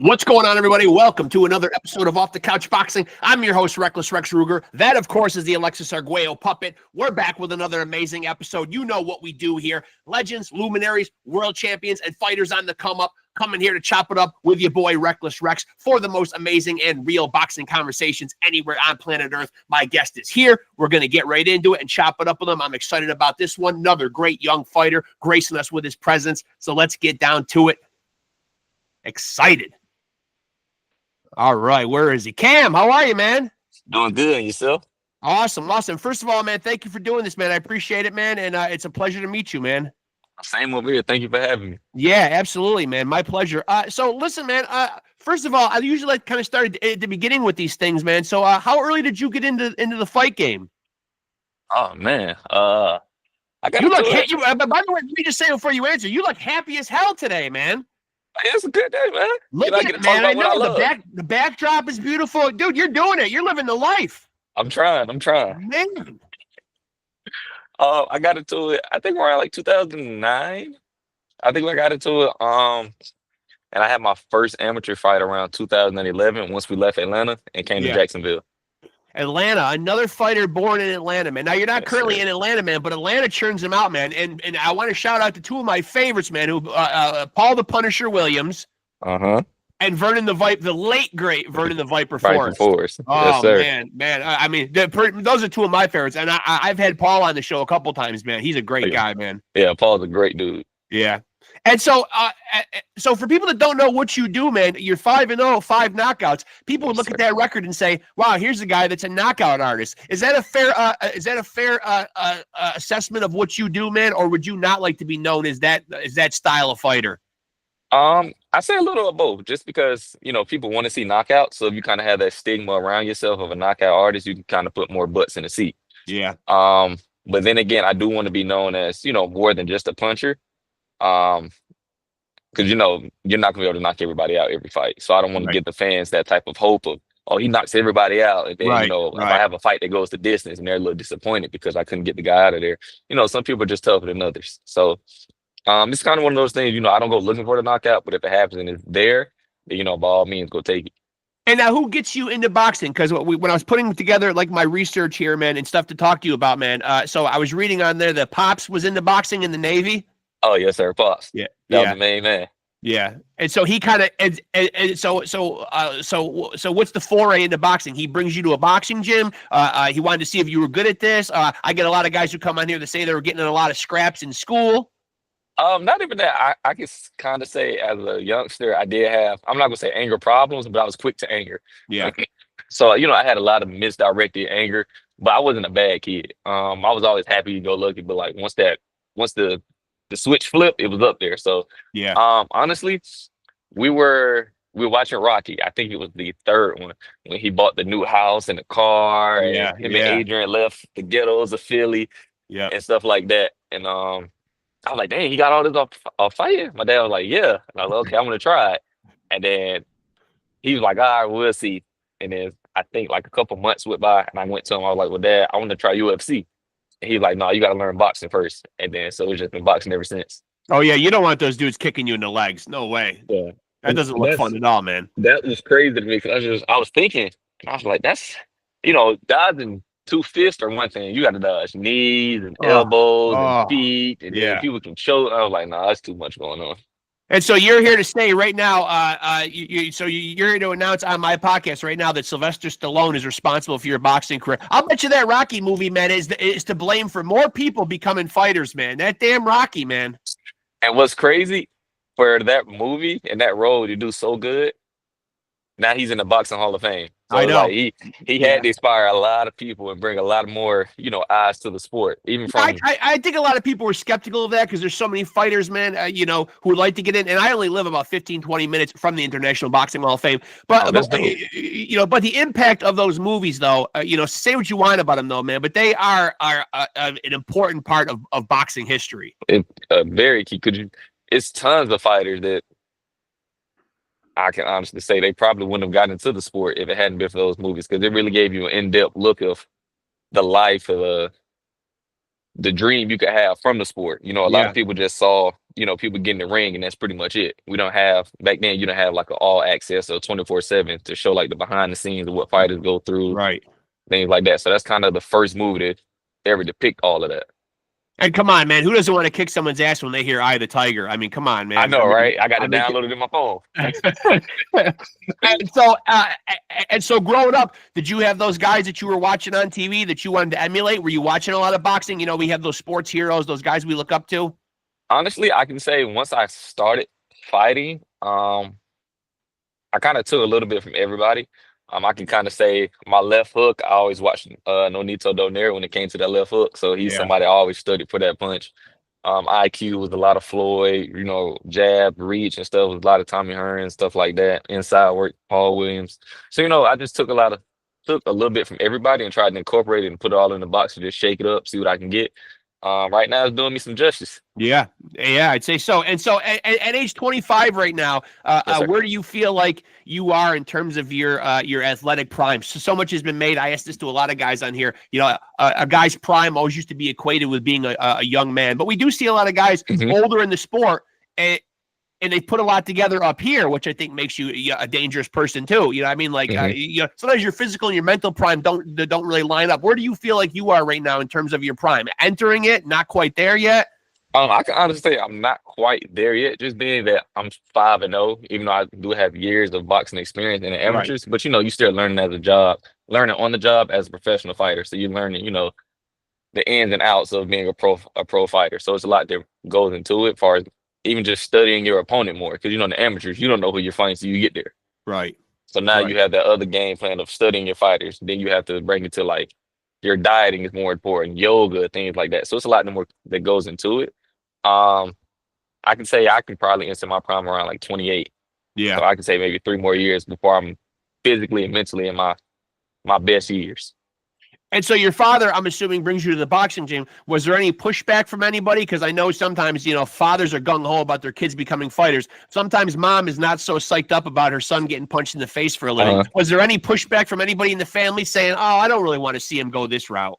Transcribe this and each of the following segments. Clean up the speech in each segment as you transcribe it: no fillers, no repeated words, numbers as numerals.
What's going on, everybody? Welcome to another episode of Off the Couch Boxing. I'm your host, Rexx Ruger. That, of course, is the Alexis Arguello puppet. We're back with another amazing episode. You know what we do here. Legends, luminaries, world champions, and fighters on the come up. Coming here to chop it up with your boy, Reckless Rexx, for the most amazing and real boxing conversations anywhere on planet Earth. My guest is here. We're going to get right into it and chop it up with him. I'm excited about this one. Another great young fighter gracing us with his presence. So let's get down to it. Excited. All right, where is he? Cam, how are you, man? Doing good, and yourself? Awesome. First of all, man, thank you for doing this, man. I appreciate it, man, and it's a pleasure to meet you, man. Same over here. Thank you for having me. Yeah, absolutely, man. My pleasure. So listen, man, first of all, I usually like kind of start at the beginning with these things, man. So how early did you get into the fight game? Oh, man. I got You into look it. by the way, let me just say before you answer, you look happy as hell today, man. It's a good day, man. Look I at get it, to talk man. I about what I know love. the backdrop is beautiful. Dude, you're doing it. You're living the life. I'm trying. Man. I got into it, I think around like 2009. I think I got into it. And I had my first amateur fight around 2011 once we left Atlanta and came to Jacksonville. Atlanta, another fighter born in Atlanta, man. Now, you're not currently sir. in Atlanta, man, but Atlanta churns them out, man. And I want to shout out to two of my favorites, man, who Paul the Punisher Williams Uh-huh. and Vernon the Viper, the late, great Vernon the Viper Viper Forrest. Force. Oh, Yes, sir. man. I mean, those are two of my favorites. And I've had Paul on the show a couple times, man. He's a great guy, man. Yeah, Paul's a great dude. Yeah. And so for people that don't know what you do, man, you're 5-0, 5 knockouts. People would look at that record and say, "Wow, here's a guy that's a knockout artist." Is that a fair assessment of what you do, man, or would you not like to be known as that style of fighter? I say a little of both, just because people want to see knockouts. So if you kind of have that stigma around yourself of a knockout artist, you can kind of put more butts in the seat. Yeah. But then again, I do want to be known as more than just a puncher. Because you're not gonna be able to knock everybody out every fight. So I don't want to give the fans that type of hope of, oh, he knocks everybody out. And then if I have a fight that goes the distance and they're a little disappointed because I couldn't get the guy out of there. Some people are just tougher than others. So it's kind of one of those things, I don't go looking for the knockout, but if it happens and it's there, then by all means go take it. And now, who gets you into boxing? Because when I was putting together like my research here, man, and stuff to talk to you about, man. So I was reading on there that Pops was into boxing in the Navy. Oh, yes, sir. Pops. Yeah. That was the main man. Yeah. And so he kind of so what's the foray into boxing? He brings you to a boxing gym. He wanted to see if you were good at this. I get a lot of guys who come on here that say they were getting in a lot of scraps in school. Not even that. I can kind of say as a youngster, I did have, I'm not gonna say anger problems, but I was quick to anger. Yeah. So, I had a lot of misdirected anger, but I wasn't a bad kid. I was always happy to go lucky, but like once the switch flipped, it was up there. So yeah. Honestly, we were watching Rocky. I think it was the third one when he bought the new house and the car, and him and Adrian left the ghettos of Philly, and stuff like that. And I was like, dang, he got all this off fighting. My dad was like, yeah. And I was like, okay, I'm gonna try it. And then he was like, all right, we'll see. And then I think like a couple months went by, and I went to him. I was like, well, Dad, I want to try UFC. And he was like, no, you got to learn boxing first. And then so it's just been boxing ever since. Oh yeah, you don't want those dudes kicking you in the legs. No way. Yeah, that doesn't look fun at all, man. That was crazy to me because I was thinking, and I was like, that's dodging 2 fists or one thing. You got to dodge knees and elbows and feet, and then people can choke. I was like, nah, that's too much going on. And so you're here to say right now, you're here to announce on my podcast right now that Sylvester Stallone is responsible for your boxing career. I'll bet you that Rocky movie, man, is to blame for more people becoming fighters, man. That damn Rocky, man. And what's crazy, for that movie and that role to do so good, now he's in the Boxing Hall of Fame. So I know. Like he had to inspire a lot of people and bring a lot more, eyes to the sport. Even from I think a lot of people were skeptical of that because there's so many fighters, man, who would like to get in. And I only live about 15, 20 minutes from the International Boxing Hall of Fame. But but the impact of those movies, though, say what you want about them, though, man, but they are an important part of boxing history. Very key. It's tons of fighters that I can honestly say they probably wouldn't have gotten into the sport if it hadn't been for those movies, because it really gave you an in-depth look of the life of the dream you could have from the sport. You know, a lot of people just saw, you know, people get in the ring and that's pretty much it. We don't have, back then, you don't have like an all access or 24/7 to show like the behind the scenes of what fighters go through, right? Things like that. So that's kind of the first movie to ever depict all of that. And come on, man, who doesn't want to kick someone's ass when they hear "Eye of the Tiger"? I mean, come on, man. I know, right? I got it downloaded in my phone. and so growing up, did you have those guys that you were watching on TV that you wanted to emulate? Were you watching a lot of boxing? You know, we have those sports heroes, those guys we look up to. Honestly, I can say once I started fighting, I kind of took a little bit from everybody. I can kind of say my left hook, I always watched Nonito Donaire when it came to that left hook. So he's somebody I always studied for that punch. IQ was a lot of Floyd, you know, jab, reach and stuff. Was a lot of Tommy Hearn, stuff like that. Inside work, Paul Williams. So, you know, I just took a little bit from everybody and tried to incorporate it and put it all in the box and just shake it up, see what I can get. Right now it's doing me some justice. Yeah, I'd say so. And so at age 25 right now, where do you feel like you are in terms of your athletic prime? So much has been made. I asked this to a lot of guys on here. You know, a guy's prime always used to be equated with being a young man, but we do see a lot of guys older in the sport, and they put a lot together up here, which I think makes you a dangerous person too. You know what I mean? Like, you know, sometimes your physical and your mental prime don't really line up. Where do you feel like you are right now in terms of your prime? Entering it, not quite there yet? I can honestly say I'm not quite there yet, just being that I'm 5-0, even though I do have years of boxing experience in the amateurs, but you know, you still learning on the job as a professional fighter. So you're learning, you know, the ins and outs of being a pro fighter. So it's a lot that goes into it, as far as even just studying your opponent more, because you know in the amateurs you don't know who you're fighting till you get there. Right. So now you have that other game plan of studying your fighters. Then you have to bring it to like your dieting is more important, yoga, things like that. So it's a lot more that goes into it. I can say I can probably enter my prime around like 28. Yeah. So I can say maybe 3 more years before I'm physically and mentally in my best years. And so your father, I'm assuming, brings you to the boxing gym. Was there any pushback from anybody? Because I know sometimes, you know, fathers are gung-ho about their kids becoming fighters. Sometimes mom is not so psyched up about her son getting punched in the face for a living. Was there any pushback from anybody in the family saying, oh, I don't really want to see him go this route?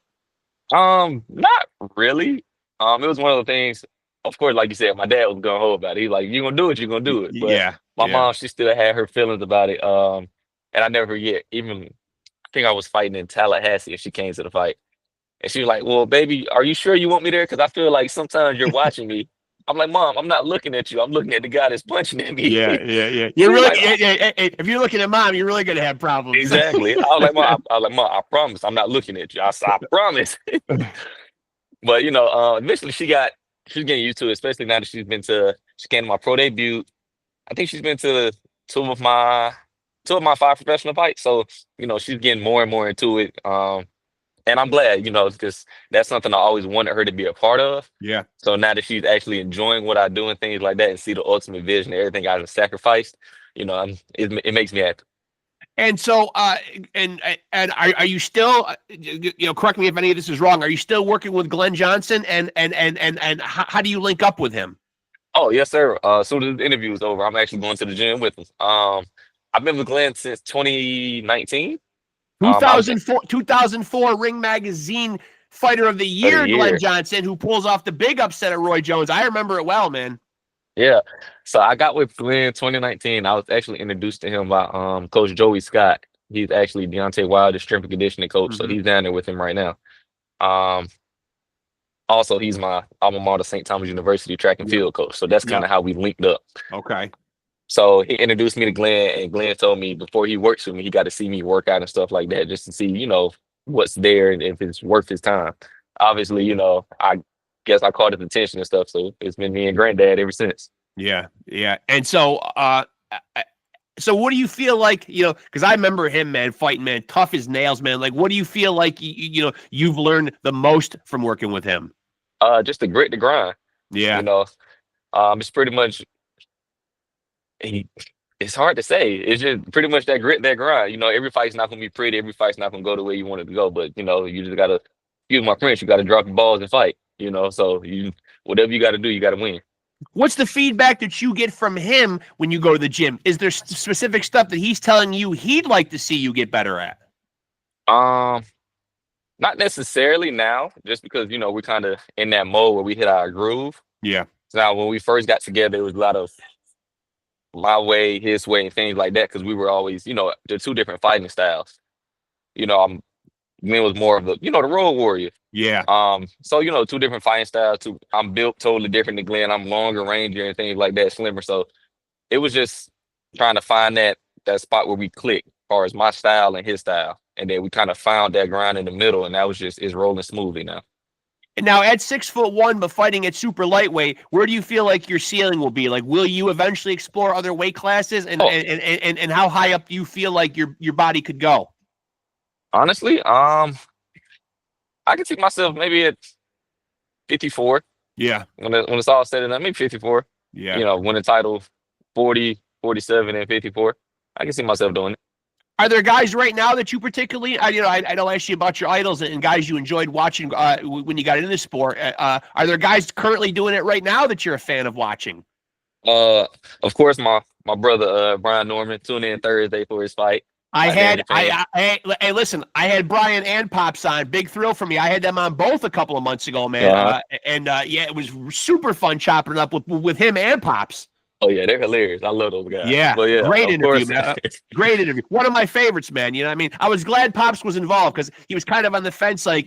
Not really. It was one of the things, of course, like you said, my dad was gung-ho about it. He's like, you're going to do it, you're going to do it. But my mom, she still had her feelings about it. And I never forget, even I think I was fighting in Tallahassee and she came to the fight. And she was like, well, baby, are you sure you want me there? Because I feel like sometimes you're watching me. I'm like, Mom, I'm not looking at you. I'm looking at the guy that's punching at me. Yeah. You're really, if you're looking at Mom, you're really going to have problems. Exactly. I was like, Mom, I promise I'm not looking at you. I promise. But, you know, eventually she's getting used to it, especially now that she came to my pro debut. I think she's been to two of my 5 professional fights. So, you know, she's getting more and more into it. And I'm glad, you know, because that's something I always wanted her to be a part of. Yeah. So now that she's actually enjoying what I do and things like that and see the ultimate vision, everything I've sacrificed, you know, it makes me happy. And so, and are you still, you know, correct me if any of this is wrong, are you still working with Glen Johnson? And how do you link up with him? Oh, yes, sir. As soon as the interview is over, I'm actually going to the gym with him. I've been with Glenn since 2019. 2004 Ring Magazine Fighter of the Year, Glen Johnson, who pulls off the big upset at Roy Jones. I remember it well, man. Yeah. So I got with Glenn 2019. I was actually introduced to him by Coach Joey Scott. He's actually Deontay Wilder's strength and conditioning coach. So he's down there with him right now. Also, he's my alma mater, St. Thomas University track and field coach. So that's kind of how we linked up. Okay. So he introduced me to Glenn, and Glenn told me before he works with me, he got to see me work out and stuff like that, just to see, you know, what's there and if it's worth his time. Obviously, you know, I guess I caught his attention and stuff, so it's been me and Granddad ever since. Yeah. And so, so what do you feel like, you know, because I remember him, man, fighting, man, tough as nails, man. Like, what do you feel like, you know, you've learned the most from working with him? Just the grit, the grind. Yeah. You know, it's pretty much, it's hard to say. It's just pretty much that grit, that grind. You know, every fight's not gonna be pretty. Every fight's not gonna go the way you want it to go. But you know, you just gotta, excuse my French, you gotta drop your balls and fight. You know, so whatever you gotta do, you gotta win. What's the feedback that you get from him when you go to the gym? Is there specific stuff that he's telling you he'd like to see you get better at? Not necessarily now, just because, we're kind of in that mode where we hit our groove. Yeah. So now, when we first got together, it was a lot of my way, his way, and things like that, because we were always, the two different fighting styles. Glenn was more of the road warrior. Yeah. So, two different fighting styles. I'm built totally different than Glenn. I'm longer, ranger, and things like that, slimmer. So it was just trying to find that spot where we click as far as my style and his style. And then we kind of found that ground in the middle, and that was just it's rolling smoothly now. And now at 6'1", but fighting at super lightweight, where do you feel like your ceiling will be? Like, will you eventually explore other weight classes? And and how high up do you feel like your body could go? Honestly, I could see myself maybe at 54. Yeah. When it's all said and done, maybe 54. Yeah. Win a title 40, 47, and 54. I can see myself doing it. Are there guys right now that you particularly, I don't ask you about your idols and guys you enjoyed watching when you got into the sport. Are there guys currently doing it right now that you're a fan of watching? Of course, my brother Brian Norman. Tune in Thursday for his fight. Hey, listen, I had Brian and Pops on. Big thrill for me. I had them on both a couple of months ago, man. Yeah, it was super fun chopping it up with him and Pops. Oh yeah, they're hilarious. I love those guys. Yeah, but yeah, great interview, man. Great interview. One of my favorites, man. You know what I mean? I was glad Pops was involved because he was kind of on the fence, like,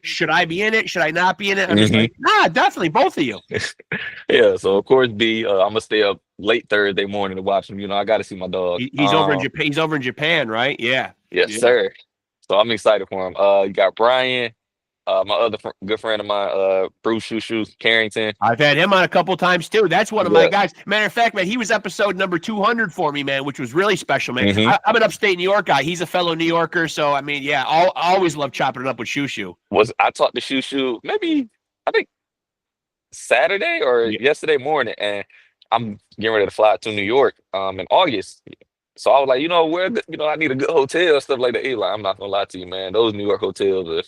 should I be in it? Should I not be in it? I'm just like, nah, definitely, both of you. Yeah, so of course, I'm gonna stay up late Thursday morning to watch him. I got to see my dog. He's over in Japan. He's over in Japan, right? Yeah. Yes, sir. So I'm excited for him. You got Brian. My other good friend of mine, Bruce Shushu Carrington. I've had him on a couple times too. That's one of my guys. Matter of fact, man, he was episode number 200 for me, man, which was really special, man. I'm an upstate New York guy. He's a fellow New Yorker, so I mean, yeah, I always love chopping it up with Shushu. I talked to Shushu maybe I think Saturday or yesterday morning, and I'm getting ready to fly to New York in August. So I was like, where I need a good hotel, stuff like that. He's like, I'm not gonna lie to you, man. Those New York hotels are.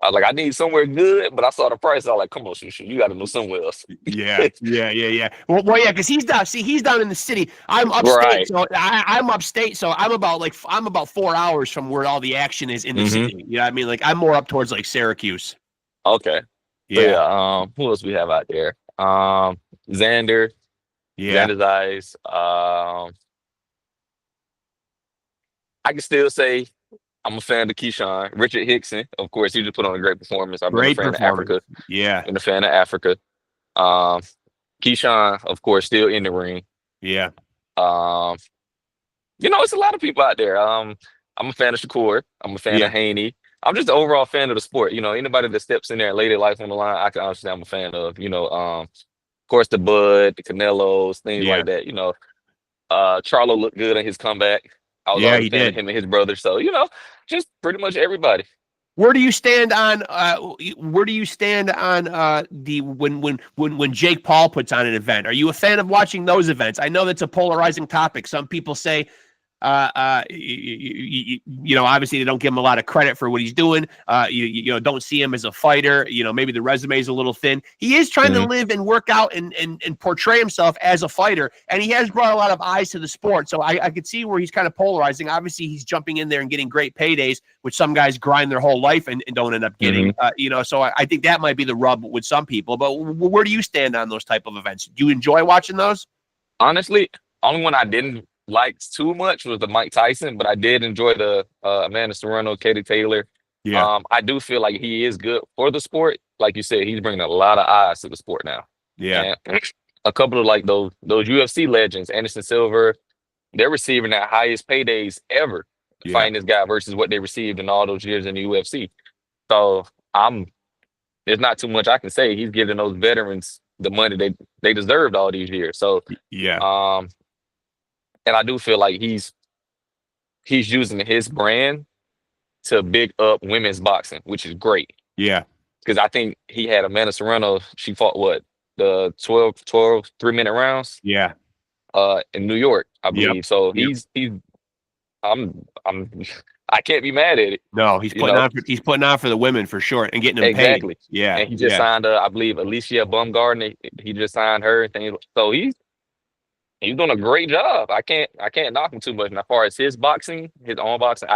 I was like, I need somewhere good, but I saw the price. I was like, come on, Shushu, you got to know somewhere else. Yeah. Well, yeah, because he's down in the city. I'm upstate, so I'm upstate, so I'm about 4 hours from where all the action is in the city. You know what I mean? Like, I'm more up towards like Syracuse. Okay. Yeah. Who else we have out there? Xander. Yeah. Xander's Eyes. I can still say I'm a fan of Keyshawn. Richard Hickson, of course, he just put on a great performance. I've been a fan of Africa. Yeah. Been a fan of Africa. Keyshawn, of course, still in the ring. Yeah. It's a lot of people out there. I'm a fan of Shakur. I'm a fan of Haney. I'm just an overall fan of the sport. Anybody that steps in there and lay their life on the line, I can honestly, I'm a fan of. Of course, the Bud, the Canelos, things like that. Charlo looked good in his comeback. I was always a fan of him and his brother. So, just pretty much everybody. Where do you stand on the when Jake Paul puts on an event? Are you a fan of watching those events? I know that's a polarizing topic. Some people say obviously they don't give him a lot of credit for what he's doing. You don't see him as a fighter. Maybe the resume is a little thin. He is trying to live and work out and portray himself as a fighter, and he has brought a lot of eyes to the sport. So I could see where he's kind of polarizing. Obviously, he's jumping in there and getting great paydays, which some guys grind their whole life and don't end up getting. So I think that might be the rub with some people. But where do you stand on those type of events? Do you enjoy watching those? Honestly, only one I didn't liked too much was the Mike Tyson, but I did enjoy the Amanda Serrano, Katie Taylor. Yeah. I do feel like he is good for the sport. Like you said, he's bringing a lot of eyes to the sport now. Yeah. And a couple of like those UFC legends, Anderson Silva, they're receiving their highest paydays ever fighting this guy versus what they received in all those years in the UFC. So there's not too much I can say. He's giving those veterans the money they deserved all these years. So and I do feel like he's using his brand to big up women's boxing, which is great. Yeah. Because I think he had Amanda Serrano, she fought the 12 3-minute rounds? Yeah. In New York, I believe. Yep. So I can't be mad at it. No, he's putting on for the women for sure and getting them paid. Yeah. And he just signed I believe Alicia Baumgartner. He just signed her and things. So he's doing a great job. I can't knock him too much. And as far as his boxing, his own boxing,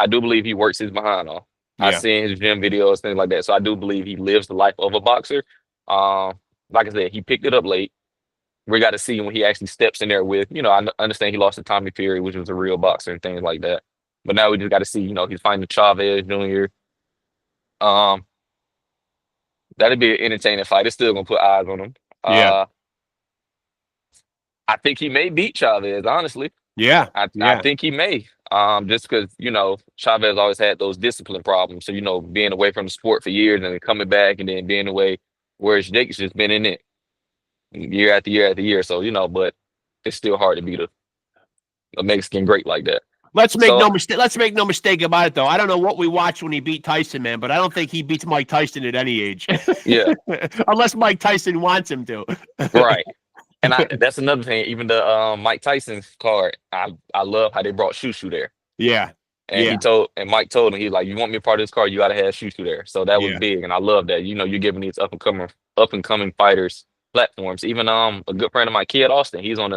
I do believe he works his behind off. I Yeah. seen his gym videos, things like that. So I do believe he lives the life of a boxer. Like I said, he picked it up late. We got to see when he actually steps in there with, I understand he lost to Tommy Fury, which was a real boxer and things like that. But now we just got to see, he's fighting Chavez Jr. That'd be an entertaining fight. It's still gonna put eyes on him. Yeah. I think he may beat Chavez, honestly. Yeah. I think he may. Just because, Chavez always had those discipline problems. So, being away from the sport for years and then coming back and then being away, whereas Jake's just been in it year after year after year. So, but it's still hard to beat a Mexican great like that. Let's make no mistake. Let's make no mistake about it, though. I don't know what we watched when he beat Tyson, man, but I don't think he beats Mike Tyson at any age. Yeah, unless Mike Tyson wants him to. Right. And that's another thing. Even the Mike Tyson card, I love how they brought Shushu there. Yeah. And Mike told him, he's like, you want me a part of this card, you gotta have Shushu there. So that was big, and I love that. You're giving these up and coming fighters platforms. Even a good friend of mine, Kid Austin, he's on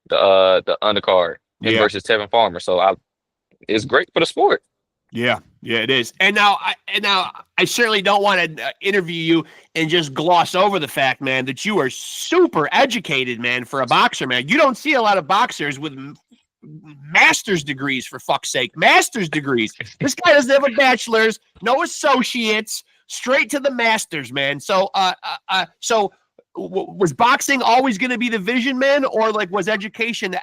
the undercard. Him versus Tevin Farmer. So it's great for the sport. Yeah, it is. And now I certainly don't want to interview you and just gloss over the fact, man, that you are super educated, man, for a boxer, man. You don't see a lot of boxers with master's degrees, for fuck's sake. Master's degrees. This guy doesn't have a bachelor's, no associates, straight to the masters, man. So was boxing always going to be the vision, man, or like was education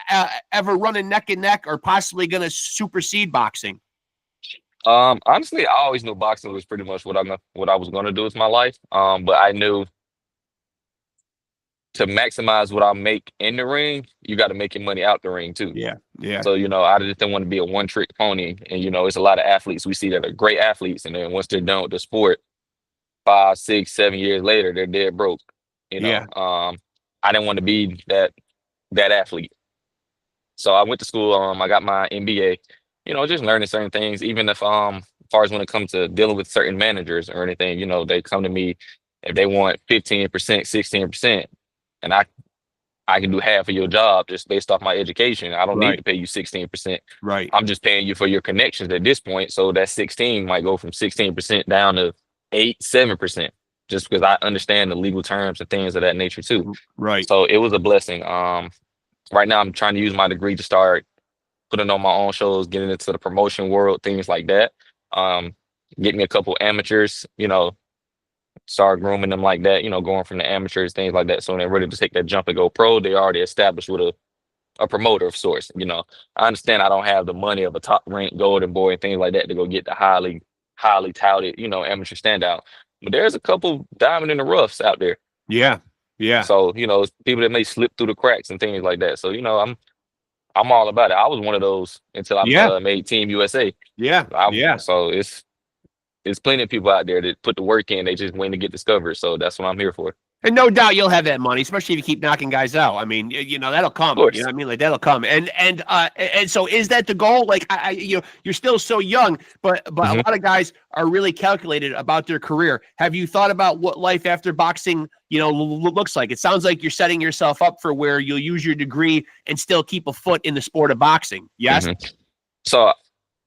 ever running neck and neck, or possibly going to supersede boxing? Honestly, I always knew boxing was pretty much what I was going to do with my life. But I knew to maximize what I make in the ring, you got to make your money out the ring too. Yeah. So I just didn't want to be a one-trick pony, and it's a lot of athletes we see that are great athletes, and then once they're done with the sport, 5, 6, 7 years later, they're dead broke. I didn't want to be that athlete. So I went to school. I got my MBA, just learning certain things, even if as far as when it comes to dealing with certain managers or anything, they come to me if they want 15%, 16%, and I can do half of your job just based off my education. I don't need to pay you 16%. Right. I'm just paying you for your connections at this point. So that 16 might go from 16% down to 8, 7%. Just because I understand the legal terms and things of that nature too. Right. So it was a blessing. Right now I'm trying to use my degree to start putting on my own shows, getting into the promotion world, things like that. Get me a couple amateurs, start grooming them like that, going from the amateurs, things like that. So when they're ready to take that jump and go pro, they already established with a promoter of sorts. I understand I don't have the money of a top ranked golden boy and things like that to go get the highly touted, amateur standout. But there's a couple diamond in the roughs out there. Yeah. So, people that may slip through the cracks and things like that. So, I'm all about it. I was one of those until I made Team USA. Yeah. So it's plenty of people out there that put the work in. They just wait to get discovered. So that's what I'm here for. And no doubt you'll have that money, especially if you keep knocking guys out. I mean, that'll come. You know what I mean? Like that'll come. And so is that the goal? Like you're still so young, but a lot of guys are really calculated about their career. Have you thought about what life after boxing, looks like? It sounds like you're setting yourself up for where you'll use your degree and still keep a foot in the sport of boxing. Yes. So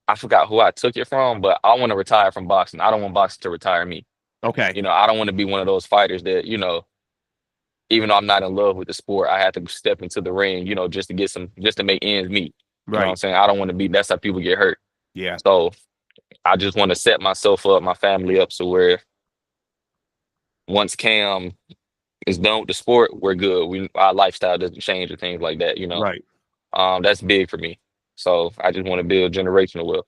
I forgot who I took it from, but I want to retire from boxing. I don't want boxing to retire me. Okay. I don't want to be one of those fighters that, even though I'm not in love with the sport, I have to step into the ring, just to make ends meet. You know what I'm saying? I don't want to be, that's how people get hurt. Yeah. So I just want to set myself up, my family up, so where once Cam is done with the sport, we're good. Our lifestyle doesn't change or things like that, Right. That's big for me. So I just want to build generational wealth.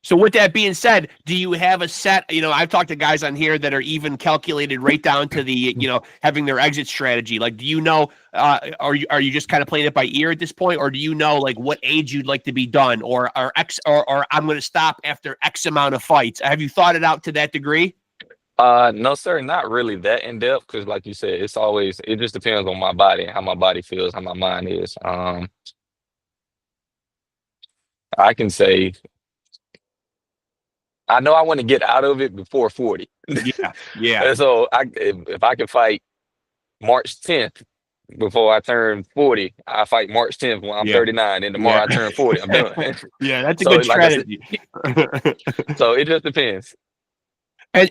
So with that being said, do you have a set, I've talked to guys on here that are even calculated right down to the, having their exit strategy. Like, do are you just kind of playing it by ear at this point? Or do you know like what age you'd like to be done or I'm going to stop after X amount of fights? Have you thought it out to that degree? No, sir, not really that in depth. Cause like you said, it just depends on my body and how my body feels, how my mind is. I can say, I know I want to get out of it before 40. Yeah. And so if I can fight March 10th, before I turn 40. I fight March 10th when I'm 39, and tomorrow I turn 40. I'm done. Yeah, that's a good strategy. So it just depends. I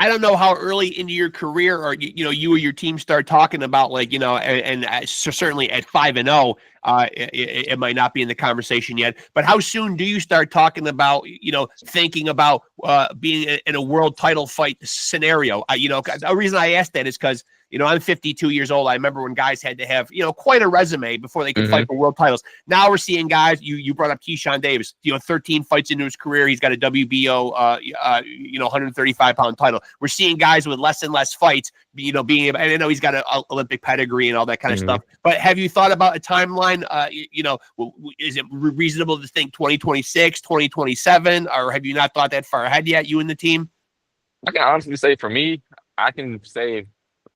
don't know how early into your career or you or your team start talking about like so certainly at 5-0, it might not be in the conversation yet. But how soon do you start talking about thinking about being in a world title fight scenario? The reason I asked that is because I'm 52 years old. I remember when guys had to have quite a resume before they could fight for world titles. Now we're seeing guys. You brought up Keyshawn Davis. 13 fights into his career. He's got a WBO 135-pound title. We're seeing guys with less and less fights, being able. I know he's got an Olympic pedigree and all that kind of stuff. But have you thought about a timeline? Is it reasonable to think 2026, 2027, or have you not thought that far ahead yet? You and the team? I can honestly say for me, I can say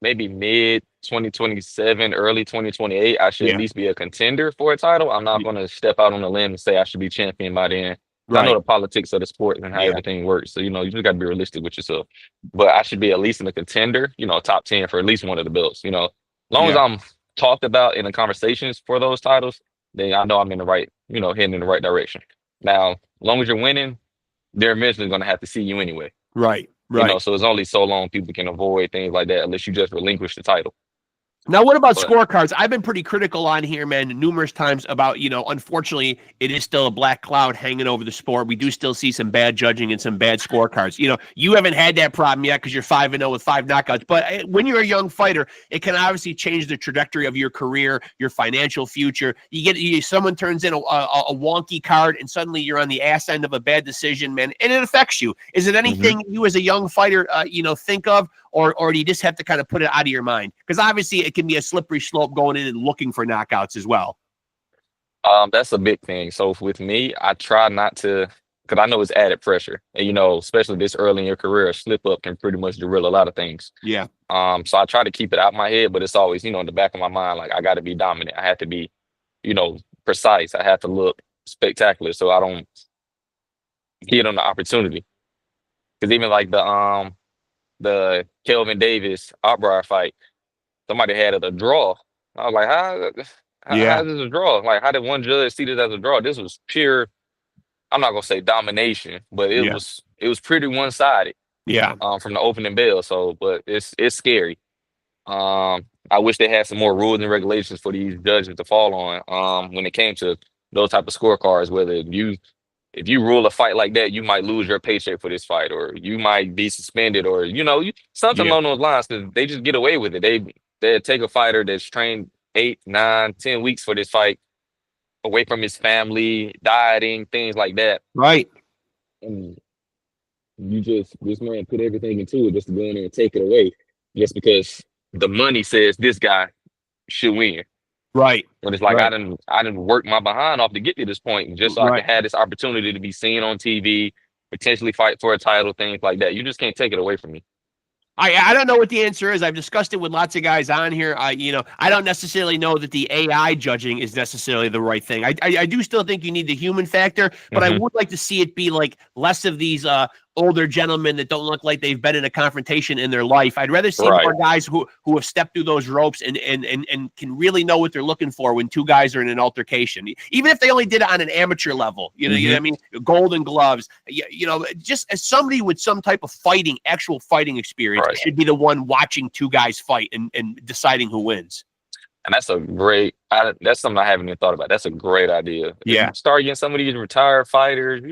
maybe mid 2027, early 2028, I should at least be a contender for a title. I'm not going to step out on a limb and say I should be champion by then. Right. I know the politics of the sport and how everything works. So, you just got to be realistic with yourself. But I should be at least in a contender, top 10 for at least one of the belts. As long as I'm talked about in the conversations for those titles, then I know I'm in the right, heading in the right direction. Now, as long as you're winning, they're eventually going to have to see you anyway. Right. Right. So it's only so long people can avoid things like that unless you just relinquish the title. Now, what about scorecards? I've been pretty critical on here, man, numerous times about, unfortunately, it is still a black cloud hanging over the sport. We do still see some bad judging and some bad scorecards. You haven't had that problem yet because you're 5-0 with 5 knockouts. But when you're a young fighter, it can obviously change the trajectory of your career, your financial future. Someone turns in a wonky card, and suddenly you're on the ass end of a bad decision, man, and it affects you. Is it anything you as a young fighter, think of? Or do you just have to kind of put it out of your mind? Because obviously it can be a slippery slope going in and looking for knockouts as well. That's a big thing. So with me, I try not to, because I know it's added pressure. And, especially this early in your career, a slip up can pretty much derail a lot of things. Yeah. So I try to keep it out of my head, but it's always, in the back of my mind, like I got to be dominant. I have to be, precise. I have to look spectacular so I don't get on the opportunity. Because even like the Kelvin Davis Upbringing fight, somebody had it a draw. I was like, how is this a draw? Like, how did one judge see this as a draw? This was pure, I'm not gonna say domination, but it was pretty one-sided. Yeah. From the opening bell. So, but it's scary. I wish they had some more rules and regulations for these judges to fall on. When it came to those type of scorecards, whether if you rule a fight like that, you might lose your paycheck for this fight, or you might be suspended, or something along those lines. Because they just get away with it. They take a fighter that's trained 8, 9, 10 weeks for this fight, away from his family, dieting, things like that. Right. And this man put everything into it just to go in there and take it away, just because the money says this guy should win. Right. But it's like I didn't work my behind off to get to this point, just so I could have this opportunity to be seen on TV, potentially fight for a title, things like that. You just can't take it away from me. I don't know what the answer is. I've discussed it with lots of guys on here. I don't necessarily know that the AI judging is necessarily the right thing. I do still think you need the human factor, but I would like to see it be like less of these older gentlemen that don't look like they've been in a confrontation in their life. I'd rather see more guys who have stepped through those ropes and can really know what they're looking for when two guys are in an altercation, even if they only did it on an amateur level. You know what I mean? Golden gloves. Just as somebody with some type of actual fighting experience should be the one watching two guys fight and deciding who wins. And that's that's something I haven't even thought about. That's a great idea. Yeah. Start getting some of these retired fighters,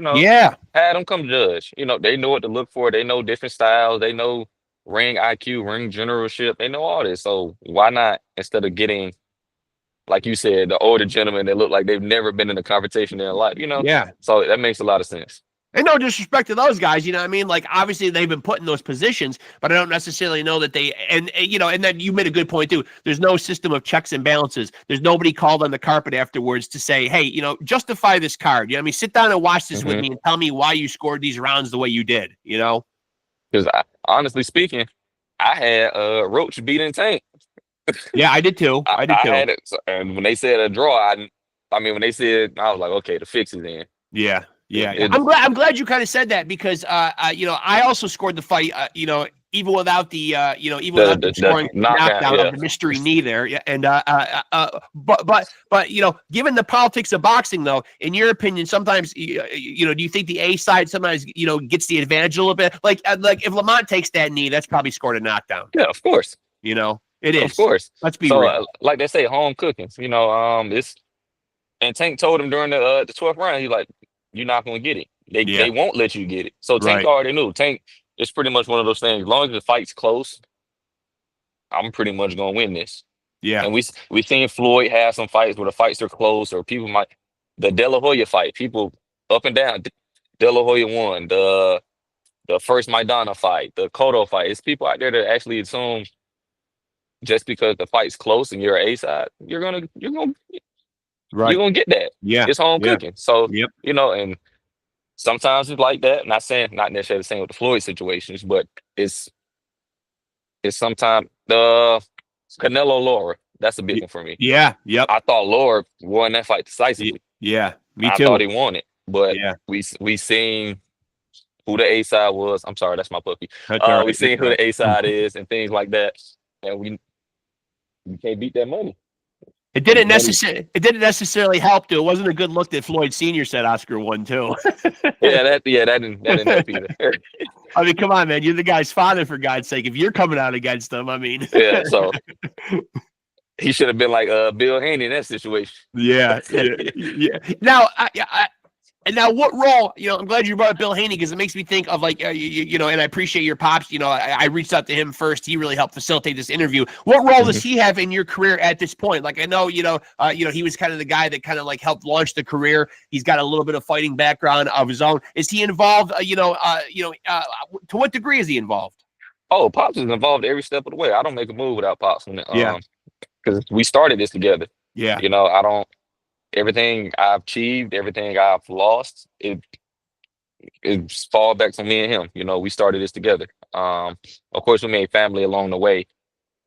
have them come judge. They know what to look for. They know different styles. They know ring IQ, ring generalship. They know all this. So why not, instead of getting, like you said, the older gentlemen that look like they've never been in a confrontation in their life, Yeah. So that makes a lot of sense. And no disrespect to those guys, you know what I mean? Like, obviously they've been put in those positions, but I don't necessarily know that they, and then you made a good point too. There's no system of checks and balances. There's nobody called on the carpet afterwards to say, hey, justify this card. You know what I mean? Sit down and watch this with me and tell me why you scored these rounds the way you did, Because honestly speaking, I had Roach beating Tank. Yeah, I did too. I had it. And when they said a draw, when they said, I was like, okay, the fix is in. Yeah. Yeah, I'm glad you kind of said that because I also scored the fight. even without the even without the scoring knockdown of the mystery knee there. Yeah, and but given the politics of boxing, though, in your opinion, sometimes do you think the A side sometimes gets the advantage a little bit? Like if Lamont takes that knee, that's probably scored a knockdown. Yeah, of course. It is. Of course. Let's be real. Like they say, home cooking. It's and Tank told him during the 12th round, he's like, "You're not gonna get it. They won't let you get it." So Tank already knew. Tank is pretty much one of those things. As long as the fight's close, I'm pretty much gonna win this. Yeah. And we seen Floyd have some fights where the fights are close, or people might the De La Hoya fight, people up and down. De La Hoya won the first Maidana fight, the Cotto fight. It's people out there that actually assume just because the fight's close and you're A side, you're gonna get that. Yeah. It's home cooking. So and sometimes it's like that. Not necessarily the same with the Floyd situations, but it's sometimes the Canelo Lara. That's a big one for me. Yeah. Yep. I thought Lara won that fight decisively. Yeah. Me too. I thought he won it, but we seen who the A side was. I'm sorry, that's my puppy. We seen who the A side is and things like that, and we can't beat that money. It didn't necessarily help, though. It wasn't a good look that Floyd Sr. said Oscar won too. that didn't help either. I mean, come on, man. You're the guy's father, for God's sake. If you're coming out against him, I mean. Yeah, so he should have been like Bill Haney in that situation. Yeah. Now, now, what role? I'm glad you brought up Bill Haney, because it makes me think of and I appreciate your pops. I reached out to him first. He really helped facilitate this interview. What role does he have in your career at this point? Like, I know, he was kind of the guy that kind of like helped launch the career. He's got a little bit of fighting background of his own. Is he involved? To what degree is he involved? Oh, Pops is involved every step of the way. I don't make a move without Pops. Because we started this together. Yeah. I don't. Everything I've achieved, everything I've lost, it fall back to me and him. We started this together. Of course, we made family along the way,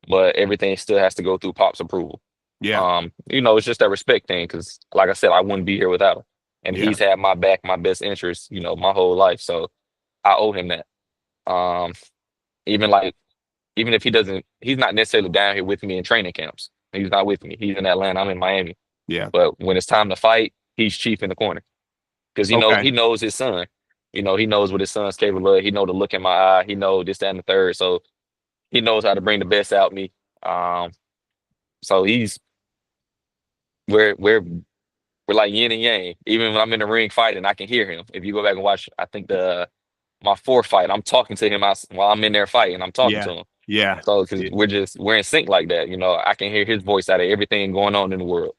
but everything still has to go through Pop's approval. Yeah. It's just that respect thing, because like I said, I wouldn't be here without him. And he's had my back, my best interest, my whole life. So I owe him that. Even if he's not necessarily down here with me in training camps. He's not with me. He's in Atlanta. I'm in Miami. Yeah. But when it's time to fight, he's chief in the corner, because he knows his son. He knows what his son's capable of. He know the look in my eye. He know this, that, and the third. So he knows how to bring the best out of me. So we're like yin and yang. Even when I'm in the ring fighting, I can hear him. If you go back and watch, I think my fourth fight, I'm talking to him while I'm in there fighting. I'm talking to him. Yeah. So because we're in sync like that. I can hear his voice out of everything going on in the world.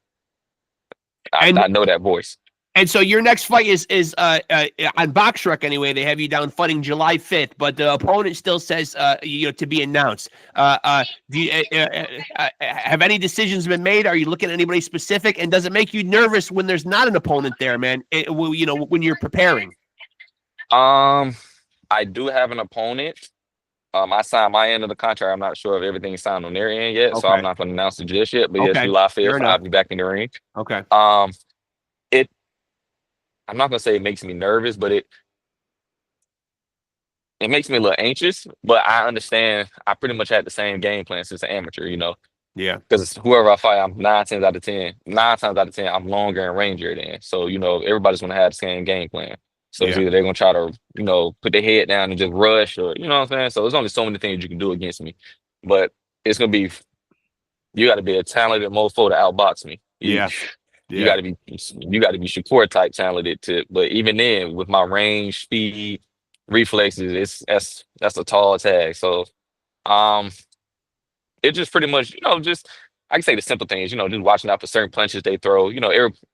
I know that voice. And so your next fight is on BoxRec anyway. They have you down fighting July 5th, but the opponent still says to be announced. Do you, have any decisions been made? Are you looking at anybody specific? And does it make you nervous when there's not an opponent there, man? When you're preparing. I do have an opponent. I signed my end of the contract. I'm not sure if everything's signed on their end yet, so I'm not going to announce it just yet. But yes, July 5th, I'll be back in the ring. Okay. I'm not going to say it makes me nervous, but it makes me a little anxious. But I understand. I pretty much had the same game plan since an amateur, Yeah. Because whoever I fight, I'm 9 times out of 10, I'm longer and rangier than. So everybody's going to have the same game plan. So it's either they're going to try to, put their head down and just rush, or, you know what I'm saying? So there's only so many things you can do against me. But it's going to be, you got to be a talented mofo to outbox me. You got to be Shakur type talented but even then, with my range, speed, reflexes, that's a tall tag. So it just pretty much, I can say the simple things, just watching out for certain punches they throw.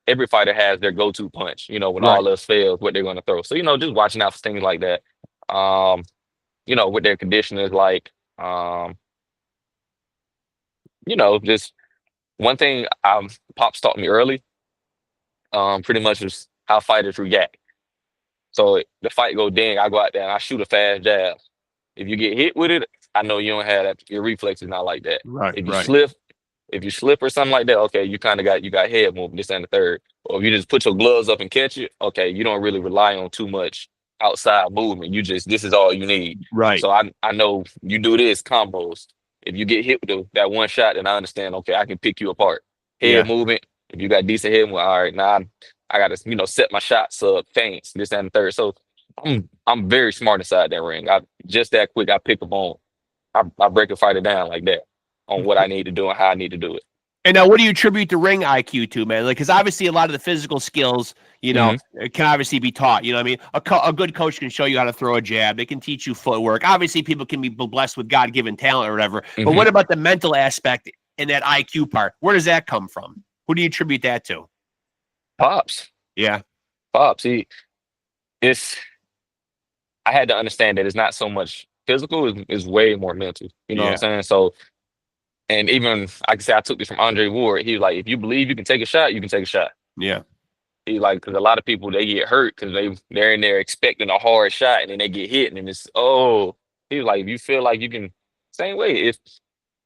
Every fighter has their go-to punch, when all else fails, what they're going to throw. So, just watching out for things like that. What their conditioning is like. Just one thing Pops taught me early, pretty much was how fighters react. So the fight go ding, I go out there and I shoot a fast jab. If you get hit with it, I know you don't have that. Your reflex is not like that. Right. If you slip or something like that, okay, you kind of got head movement, this and the third. Or if you just put your gloves up and catch it, okay, you don't really rely on too much outside movement. This is all you need. Right. So I know you do this combos. If you get hit with that one shot, then I understand, okay, I can pick you apart. Head movement, if you got decent head movement, all right, now I gotta, set my shots up, feints, this, that, and the third. So I'm very smart inside that ring. I just that quick, I pick up on, I break a fighter down like that on what I need to do and how I need to do it. And now, what do you attribute the ring IQ to, man? Like, because obviously a lot of the physical skills, can obviously be taught. You know what I mean? A good coach can show you how to throw a jab. They can teach you footwork. Obviously, people can be blessed with God-given talent or whatever. But what about the mental aspect in that IQ part? Where does that come from? Who do you attribute that to? Pops. Yeah. Pops. I had to understand that it's not so much physical, it's way more mental. You know what I'm saying? So, and even, I can say I took this from Andre Ward. He was like, if you believe you can take a shot, you can take a shot. Yeah. He like, because a lot of people, they get hurt because they're in there expecting a hard shot and then they get hit and it's, he was like, if you feel like you can, same way, if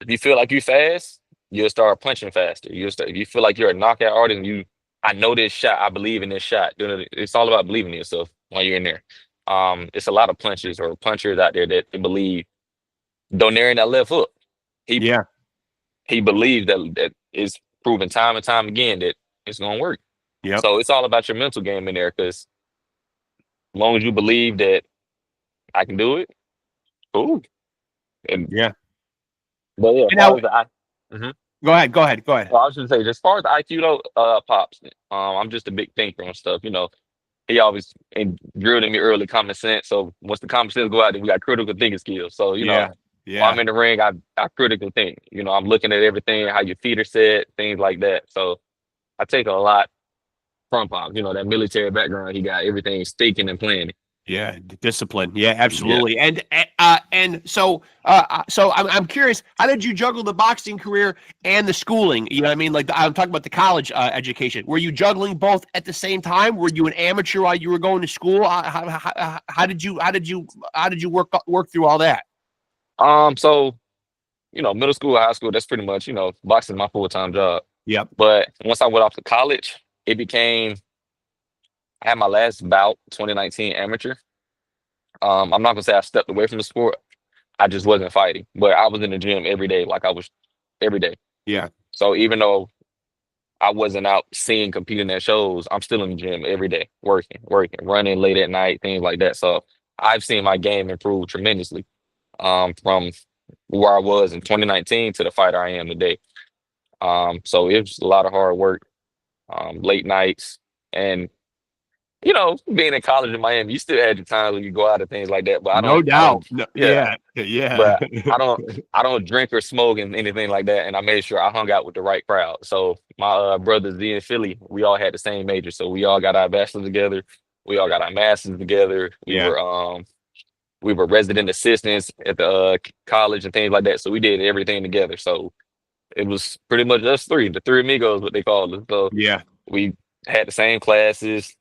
you feel like you're fast, you'll start punching faster. If you feel like you're a knockout artist and I know this shot, I believe in this shot. It's all about believing in yourself while you're in there. It's a lot of punchers out there that believe donating that left hook. He believed that it's proven time and time again that it's gonna work. Yeah. So it's all about your mental game in there, because as long as you believe that I can do it, cool. And but Go ahead. Well, I was just say, as far as the IQ though, Pops, I'm just a big thinker on stuff. He always drilled in me early common sense. So once the common sense go out, then we got critical thinking skills. So while I'm in the ring, I critical think. I'm looking at everything, how your feet are set, things like that. So I take a lot from Pop. That military background he got, everything thinking and planning. Yeah, discipline. Yeah, absolutely. Yeah. And so I'm curious, how did you juggle the boxing career and the schooling? You know what I mean? Like, I'm talking about the college education. Were you juggling both at the same time? Were you an amateur while you were going to school? How did you work through all that? So, middle school, high school, that's pretty much, boxing my full-time job. Yep. But once I went off to college, it became, I had my last bout, 2019 amateur. I'm not gonna say I stepped away from the sport. I just wasn't fighting, but I was in the gym every day, like I was every day. Yeah. So even though I wasn't out competing at shows, I'm still in the gym every day, working, running late at night, things like that. So I've seen my game improve tremendously, from where I was in 2019 to the fighter I am today. So it was a lot of hard work, late nights, and being in college in Miami, you still had your times when you go out and things like that. But no doubt. Yeah. But I don't drink or smoke and anything like that. And I made sure I hung out with the right crowd. So my brothers in Philly, we all had the same major. So we all got our bachelor's together. We all got our master's together. We were resident assistants at the college and things like that. So we did everything together. So it was pretty much us three, the three amigos, what they called us. So we had the same classes.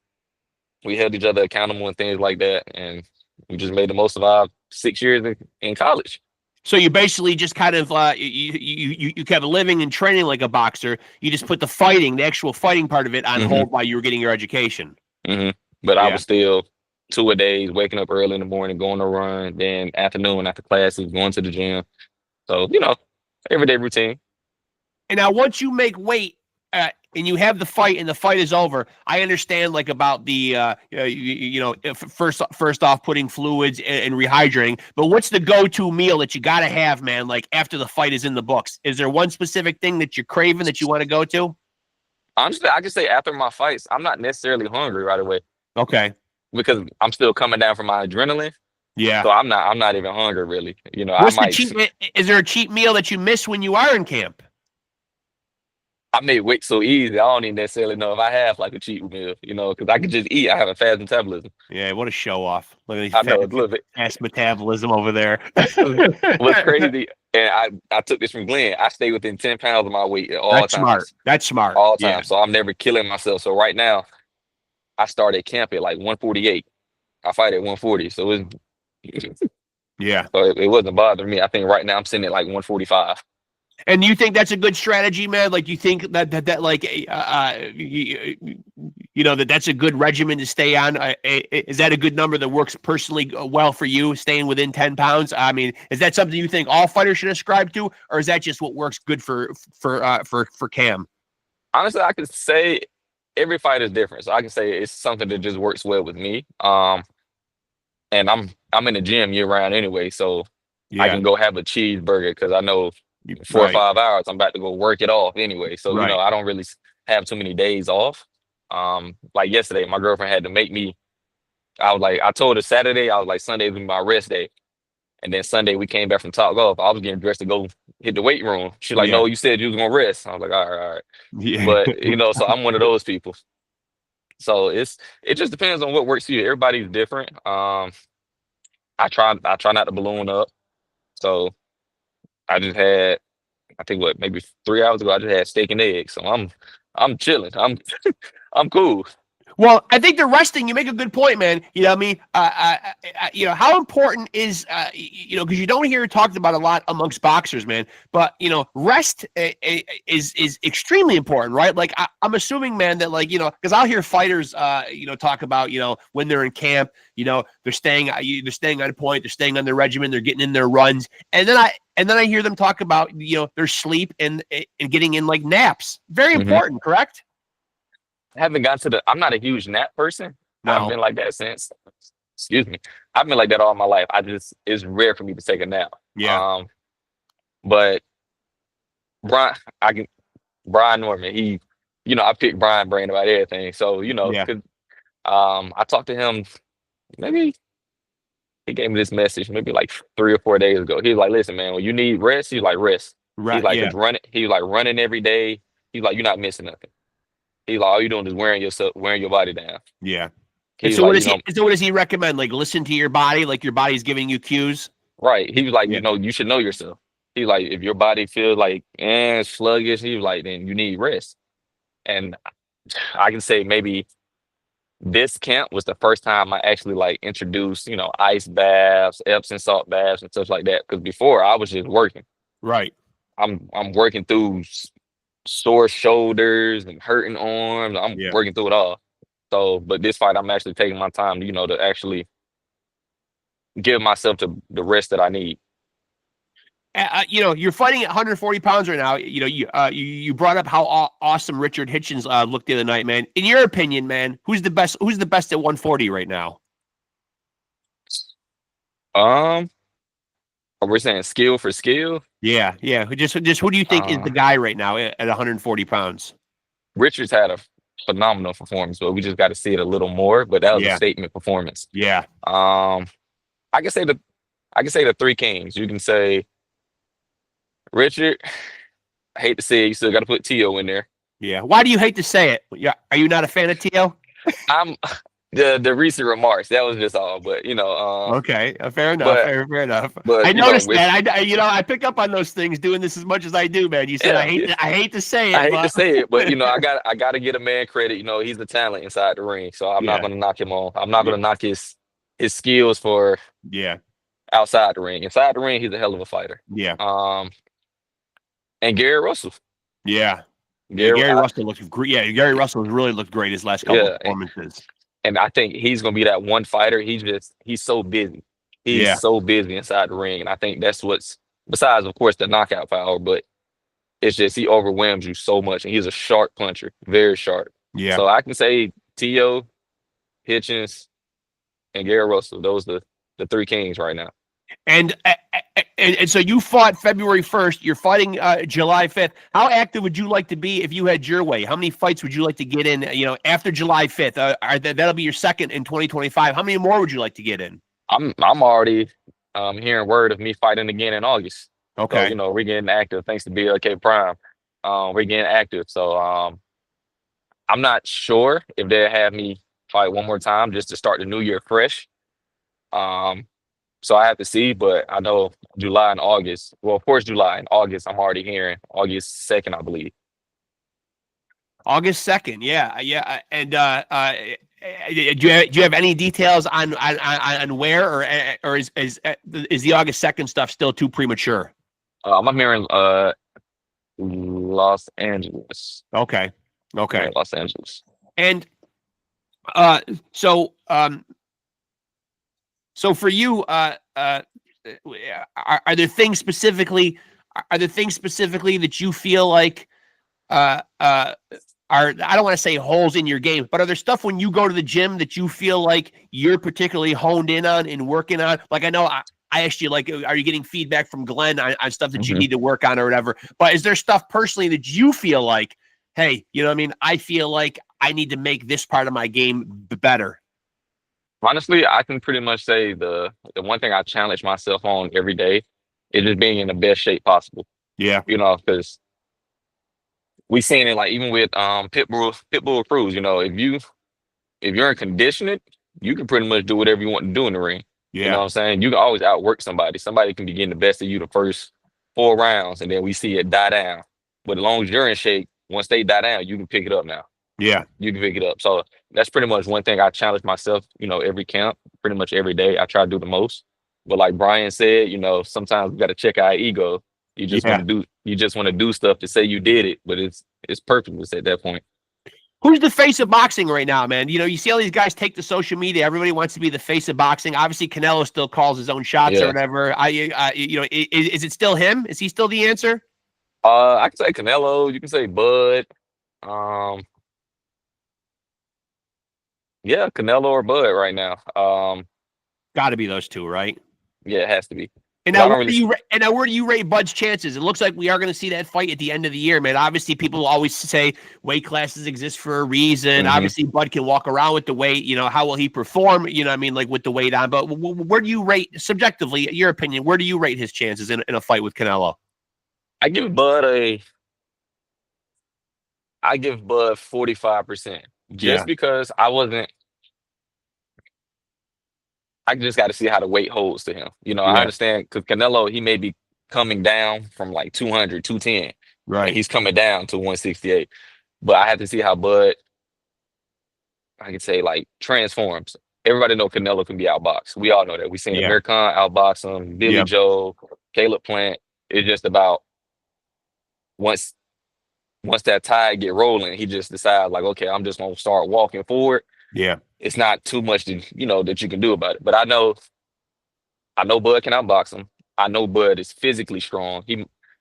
We held each other accountable and things like that, and we just made the most of our 6 years in college. So you basically just kind of you kept living and training like a boxer. You just put the actual fighting part of it on hold while you were getting your education. But I was still 2-a-days, waking up early in the morning, going to run, then afternoon after classes, going to the gym. So everyday routine. And now once you make weight, and you have the fight and the fight is over, I understand like about the, first off putting fluids and rehydrating, but what's the go-to meal that you got to have, man? Like after the fight is in the books, is there one specific thing that you're craving that you want to go to? Honestly, I can say after my fights, I'm not necessarily hungry right away. Okay. Because I'm still coming down from my adrenaline. Yeah. So I'm not even hungry really. Is there a cheat meal that you miss when you are in camp? I made weight so easy. I don't even necessarily know if I have like a cheat meal, because I can just eat. I have a fast metabolism. Yeah, what a show off. Look at I know, a little bit. Fast metabolism over there. What's crazy, and I took this from Glenn, I stay within 10 pounds of my weight at all times. That's smart. All time. Yeah. So I'm never killing myself. So right now, I started camp at like 148. I fight at 140. So it's yeah. So it wasn't bothering me. I think right now I'm sitting at like 145. And you think that's a good strategy, man? Like, you think that like that's a good regimen to stay on? Is that a good number that works personally well for you, staying within 10 pounds? I mean, is that something you think all fighters should ascribe to, or is that just what works good for Cam? Honestly, I could say every fight is different. So I can say it's something that just works well with me. And I'm in the gym year round anyway, so I can go have a cheeseburger because I know 4 or 5 hours I'm about to go work it off anyway. So I don't really have too many days off. Like yesterday, my girlfriend had to make me. I told her Saturday, I was like, Sunday's gonna be my rest day. And then Sunday we came back from Top Golf. I was getting dressed to go hit the weight room. She's like, no, you said you was gonna rest. I was like, all right. Yeah. But so I'm one of those people. So it just depends on what works for you. Everybody's different. I try not to balloon up. So I just had, I think maybe 3 hours ago, I just had steak and eggs. So I'm chilling. I'm cool. Well, I think the resting, you make a good point, man. You know what I mean? How important is, because you don't hear it talked about a lot amongst boxers, man. But, rest is extremely important, right? Like, I'm assuming, man, that, like, because I'll hear fighters, talk about, when they're in camp, they're staying on point, they're staying on their regimen, they're getting in their runs. And then I hear them talk about, their sleep and getting in, like, naps. Very important, correct? I haven't gotten to I'm not a huge nap person. No. I've been like that since, excuse me. I've been like that all my life. It's rare for me to take a nap. Yeah. But Brian Norman, I picked Brian brain about everything. So, I talked to him, maybe he gave me this message maybe like 3 or 4 days ago. He was like, listen, man, when you need rest, he's like, rest. Right. He's like, he's like running every day. He's like, you're not missing nothing. He's like, all you're doing is wearing your body down. Yeah. And so, what does he recommend? Like, listen to your body, like your body's giving you cues? Right. He was like, you should know yourself. He's like, if your body feels like sluggish, he was like, then you need rest. And I can say maybe this camp was the first time I actually like introduced, ice baths, Epsom salt baths, and stuff like that. Because before I was just working. Right. I'm working through sore shoulders and hurting arms. I'm working through it all. So, but this fight, I'm actually taking my time, to actually give myself the rest that I need. You're fighting at 140 pounds right now. You brought up how awesome Richard Hitchens looked the other night, man. In your opinion, man, who's the best? Who's the best at 140 right now? We're saying skill for skill. Yeah. Just who do you think is the guy right now at 140 pounds? Richard's had a phenomenal performance, but we just got to see it a little more. But that was a statement performance. Yeah. I can say the three kings. You can say Richard. I hate to say it, you still got to put T.O. in there. Yeah. Why do you hate to say it? Yeah. Are you not a fan of T.O.? I'm the recent remarks. That was just all, but okay, fair enough. Fair enough. But I noticed that. I pick up on those things doing this as much as I do, man. You said I hate to say it. I hate to say it, but I got to get a man credit. He's the talent inside the ring, so I'm not going to knock him off. I'm not going to knock his skills for outside the ring. Inside the ring, he's a hell of a fighter. Yeah. And Gary Russell. Yeah. Gary Russell looks great. Yeah, Gary Russell has really looked great his last couple of performances. And I think he's going to be that one fighter. He's so busy. He's so busy inside the ring. And I think that's what's, besides, of course, the knockout power, but it's just he overwhelms you so much. And he's a sharp puncher, very sharp. Yeah. So I can say T.O., Hitchens, and Gary Russell. Those are the three kings right now. And so you fought February 1st. You're fighting July 5th. How active would you like to be if you had your way? How many fights would you like to get in, after July 5th? That'll be your second in 2025. How many more would you like to get in? I'm already hearing word of me fighting again in August. Okay. So, we're getting active thanks to BLK Prime. We're getting active. So I'm not sure if they'll have me fight one more time just to start the new year fresh. So I have to see, but I know July and August. Well, of course, July and August. I'm already hearing August 2nd, I believe. August 2nd, yeah. And do you have any details on where, or is the August 2nd stuff still too premature? I'm hearing Los Angeles. Okay. Los Angeles. And So for you, are there things specifically? Are there things specifically that you feel like are, I don't want to say holes in your game, but are there stuff when you go to the gym that you feel like you're particularly honed in on and working on? Like I know I asked you, like, are you getting feedback from Glenn on stuff that you need to work on or whatever? But is there stuff personally that you feel like, hey, you know what I mean? I feel like I need to make this part of my game better. Honestly, I can pretty much say the one thing I challenge myself on every day is just being in the best shape possible. Yeah. You know, because we seen it like even with Pitbull Cruz, you know, if you're in conditioning, you can pretty much do whatever you want to do in the ring. Yeah. You know what I'm saying? You can always outwork somebody. Somebody can be getting the best of you the first 4 rounds, and then we see it die down. But as long as you're in shape, once they die down, you can pick it up now. Yeah. You can pick it up. So that's pretty much one thing I challenge myself, you know, every camp, pretty much every day. I try to do the most. But like Brian said, you know, sometimes we got to check our ego. You just want to do stuff to say you did it, but it's purposeless at that point. Who's the face of boxing right now, man? You know, you see all these guys take to social media. Everybody wants to be the face of boxing. Obviously, Canelo still calls his own shots or whatever. You know, is it still him? Is he still the answer? I can say Canelo. You can say Bud. Yeah, Canelo or Bud right now. Got to be those two, right? Yeah, it has to be. And now, where do you rate Bud's chances? It looks like we are going to see that fight at the end of the year, man. Obviously, people always say weight classes exist for a reason. Obviously, Bud can walk around with the weight. You know, how will he perform? You know what I mean? Like with the weight on. But where do you rate, subjectively, your opinion, where do you rate his chances in a fight with Canelo? I give Bud 45%. Just because I just got to see how the weight holds to him. You know, I understand because Canelo, he may be coming down from like 200, 210. Right. And he's coming down to 168. But I have to see how Bud, I can say, like, transforms. Everybody know Canelo can be outboxed. We all know that. We seen Amir Khan outbox him, Billy Joe, Caleb Plant. It's just about once that tide get rolling, he just decides, like, okay, I'm just going to start walking forward. Yeah. It's not too much that you can do about it. But I know Bud can outbox him. I know Bud is physically strong.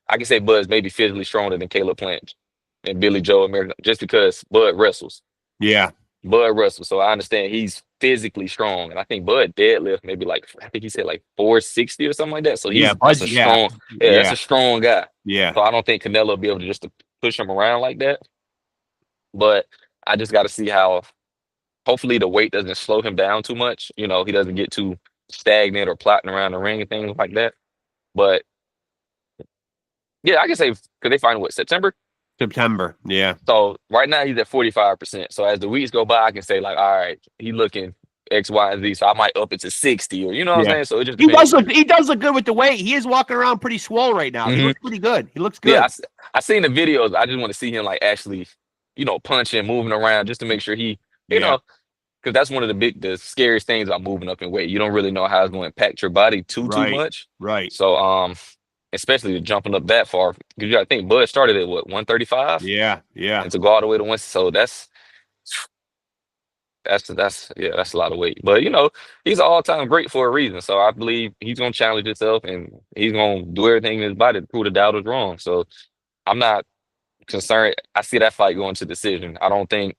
I can say Bud's maybe physically stronger than Caleb Plant and Billy Joe American, just because Bud wrestles. Yeah. Bud wrestles. So I understand he's physically strong. And I think Bud deadlift maybe I think he said like 460 or something like that. So that's a strong guy. Yeah. So I don't think Canelo will be able to just to push him around like that. But I just got to see how. Hopefully the weight doesn't slow him down too much. You know, he doesn't get too stagnant or plotting around the ring and things like that. But yeah, I can say, because they find what, September? September, yeah. So right now he's at 45%. So as the weeks go by, I can say like, all right, he looking X, Y, and Z. So I might up it to 60 or you know what I'm saying? So it just depends. He does look good with the weight. He is walking around pretty swole right now. He looks pretty good. He looks good. Yeah, I seen the videos. I just want to see him like actually, punching, moving around just to make sure he, you know, because that's one of the scariest things about moving up in weight. You don't really know how it's going to impact your body too much. Right. So, especially jumping up that far, because you got to think Bud started at what, 135? Yeah. And to go all the way to 1, so that's a lot of weight. But he's an all-time great for a reason. So I believe he's going to challenge himself and he's going to do everything in his body to prove the doubters wrong. So I'm not concerned. I see that fight going to decision. I don't think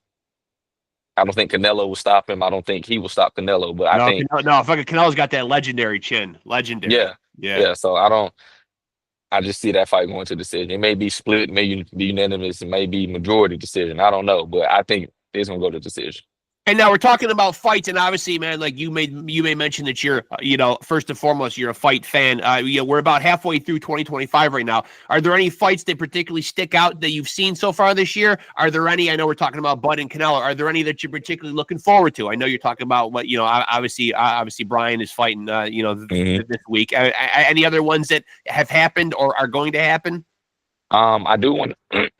Canelo will stop him. I don't think he will stop Canelo. But I think Canelo's got that legendary chin. Legendary. Yeah. So I just see that fight going to decision. It may be split, may be unanimous, it may be majority decision. I don't know, but I think it's gonna go to decision. And now we're talking about fights, and obviously, man, like you may mention that you're, first and foremost, you're a fight fan. We're about halfway through 2025 right now. Are there any fights that particularly stick out that you've seen so far this year? Are there any? I know we're talking about Bud and Canelo. Are there any that you're particularly looking forward to? I know you're talking about what obviously Brian is fighting, this week. Any other ones that have happened or are going to happen? I do want to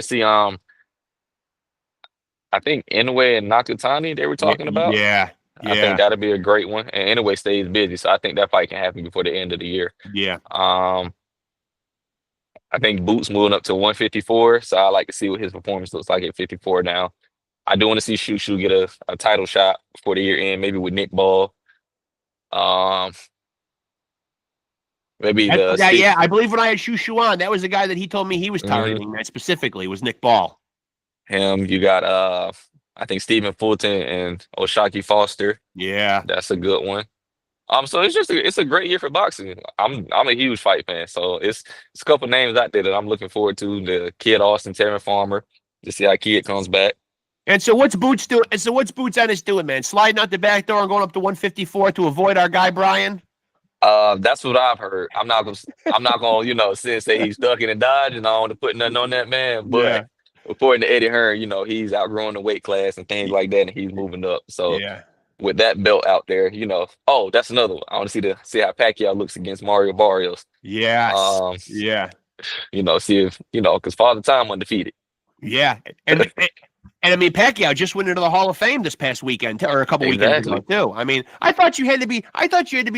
see I think Inoue and Nakatani they were talking about. Yeah. I think that'll be a great one. And Inoue stays busy, so I think that fight can happen before the end of the year. Yeah. I think Boots moving up to 154, so I like to see what his performance looks like at 54 now. I do want to see Shushu get a title shot before the year end, maybe with Nick Ball. Um, maybe the Steve. Yeah, I believe when I had Shushu on, that was the guy that he told me he was targeting. That specifically was Nick Ball. Him. You got I think Stephen Fulton and Oshaki Foster. Yeah, that's a good one. So it's a great year for boxing. I'm a huge fight fan, so it's a couple names out there that I'm looking forward to. The Kid Austin, Terrence Farmer, to see how Kid comes back. And so what's Boots doing? And so what's Boots Ennis doing, man? Sliding out the back door and going up to 154 to avoid our guy Brian? That's what I've heard. I'm not gonna say he's ducking and dodging. I don't want to put nothing on that man, but according to Eddie Hearn, he's outgrowing the weight class and things like that, and he's moving up. So with that belt out there, oh, that's another one. I want to see how Pacquiao looks against Mario Barrios. Yeah. See if because Father Time undefeated. Yeah, and I mean Pacquiao just went into the Hall of Fame this past weekend or a couple weekends ago too. I mean, I thought you had to be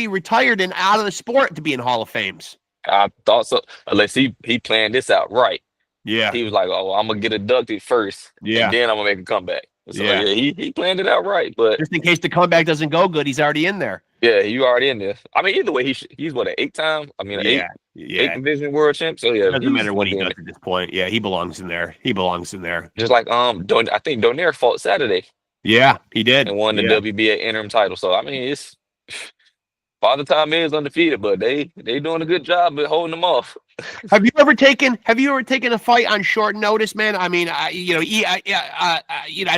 retired and out of the sport to be in Hall of Fames. I thought so, unless he planned this out right. Yeah, he was like, "Oh, I'm gonna get inducted first, and then I'm gonna make a comeback." So he planned it out right, but just in case the comeback doesn't go good, he's already in there. Yeah, you already in there. I mean, either way, he's what, an 8-time? I mean, eight division world champ. So yeah, it doesn't matter what he does at this point. Yeah, he belongs in there. Just like I think Donaire fought Saturday. Yeah, he did, and won the WBA interim title. So I mean, it's Father Time is undefeated, but they doing a good job at holding them off. Have you ever taken a fight on short notice, man? I mean, I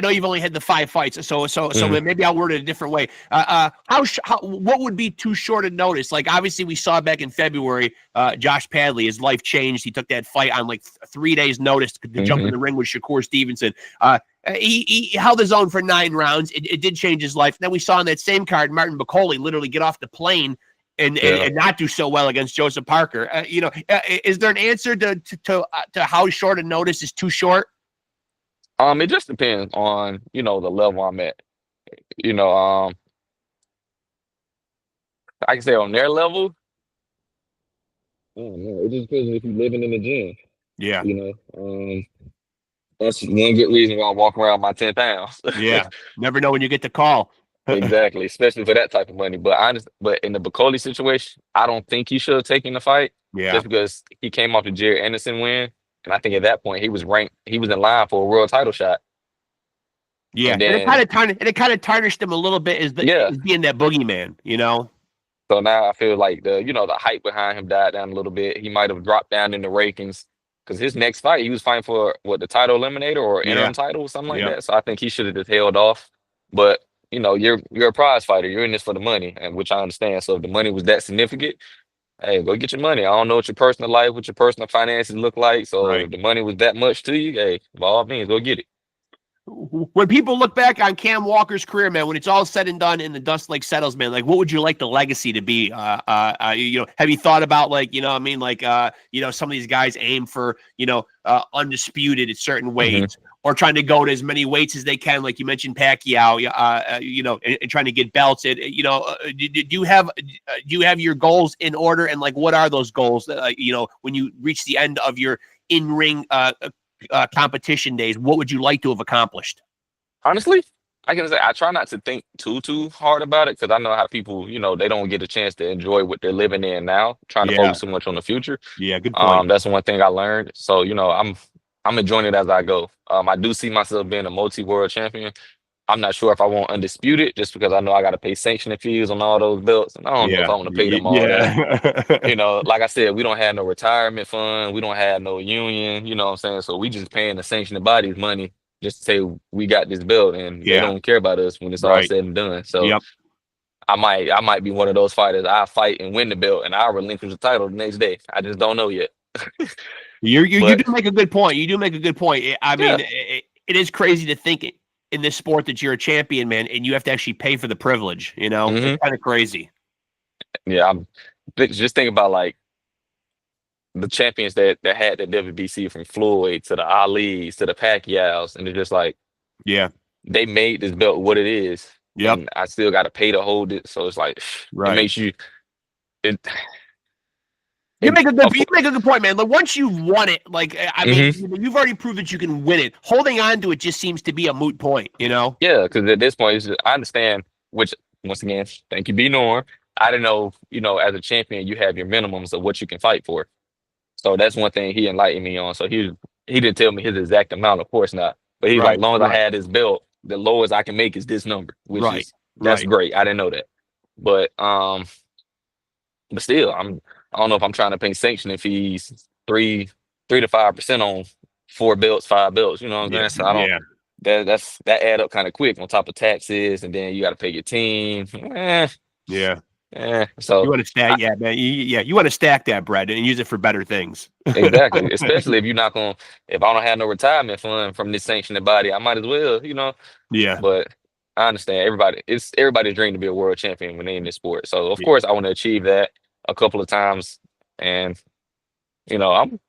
know you've only had the 5 fights, so maybe I'll word it a different way. What would be too short a notice? Like obviously we saw back in February, Josh Padley, his life changed. He took that fight on like 3 days' notice to jump in the ring with Shakur Stevenson. He held his own for 9 rounds. It did change his life. Then we saw on that same card Martin Bacoli literally get off the plane and not do so well against Joseph Parker. Is there an answer to how short a notice is too short? It just depends on the level I'm at. I can say on their level. It just depends if you're living in the gym. Yeah. That's one good reason why I walk around my 10 pounds. Yeah. Never know when you get the call. Exactly, especially for that type of money. But in the Bacoli situation, I don't think he should have taken the fight. Yeah. Just because he came off the Jared Anderson win. And I think at that point he was ranked, he was in line for a world title shot. Yeah. And it kind of tarnished him a little bit as being that boogeyman, So now I feel like the hype behind him died down a little bit. He might have dropped down in the rankings. Because his next fight, he was fighting for the title eliminator or interim title or something like that. So I think he should have just held off. But you're a prize fighter. You're in this for the money, and which I understand. So if the money was that significant, hey, go get your money. I don't know what your personal life, what your personal finances look like. So if the money was that much to you, hey, by all means, go get it. When people look back on Cam Walker's career, man, when it's all said and done and the dust like settles, man, like what would you like the legacy to be? Have you thought about some of these guys aim for, undisputed at certain weights or trying to go to as many weights as they can, like you mentioned Pacquiao, and trying to get belts. Do you have your goals in order, and like what are those goals? When you reach the end of your in-ring competition days, what would you like to have accomplished? Honestly, I can say I try not to think too hard about it because I know how people, they don't get a chance to enjoy what they're living in now, trying to focus so much on the future. Yeah, good point. That's one thing I learned. So, I'm enjoying it as I go. I do see myself being a multi-world champion. I'm not sure if I want undisputed just because I know I got to pay sanctioning fees on all those belts. And I don't know if I want to pay them all that. Like I said, we don't have no retirement fund. We don't have no union, you know what I'm saying? So we just paying the sanctioning bodies money just to say we got this belt and they don't care about us when it's all said and done. So I might be one of those fighters. I fight and win the belt and I'll relinquish the title the next day. I just don't know yet. You do make a good point. You do make a good point. I mean, it is crazy to think in this sport that you're a champion, man, and you have to actually pay for the privilege, It's kind of crazy. Yeah, I'm just thinking about like the champions that had the WBC, from Floyd to the Ali's to the Pacquiao's, and they're just like, they made this belt what it is. And I still got to pay to hold it. So it's like, it makes you, You make a good point, man. Like once you've won it, like I mean, you've already proved that you can win it. Holding on to it just seems to be a moot point, you know? Yeah, because at this point, I understand. Which once again, thank you, B Norm. I didn't know, as a champion, you have your minimums of what you can fight for. So that's one thing he enlightened me on. So he didn't tell me his exact amount, of course not. But he's like, as long as I had this belt, the lowest I can make is this number, which is that's great. I didn't know that, but still, I don't know if I'm trying to pay sanctioning fees 3 to 5% on 4 belts, 5 belts. You know what I'm saying? So I don't. That add up kind of quick on top of taxes, and then you got to pay your team. So you want to stack, man. You want to stack that bread and use it for better things. Exactly, especially if you're not gonna. If I don't have no retirement fund from this sanctioning body, I might as well, Yeah. But I understand it's everybody's dream to be a world champion when they're in this sport. So of course I want to achieve that a couple of times, and I'm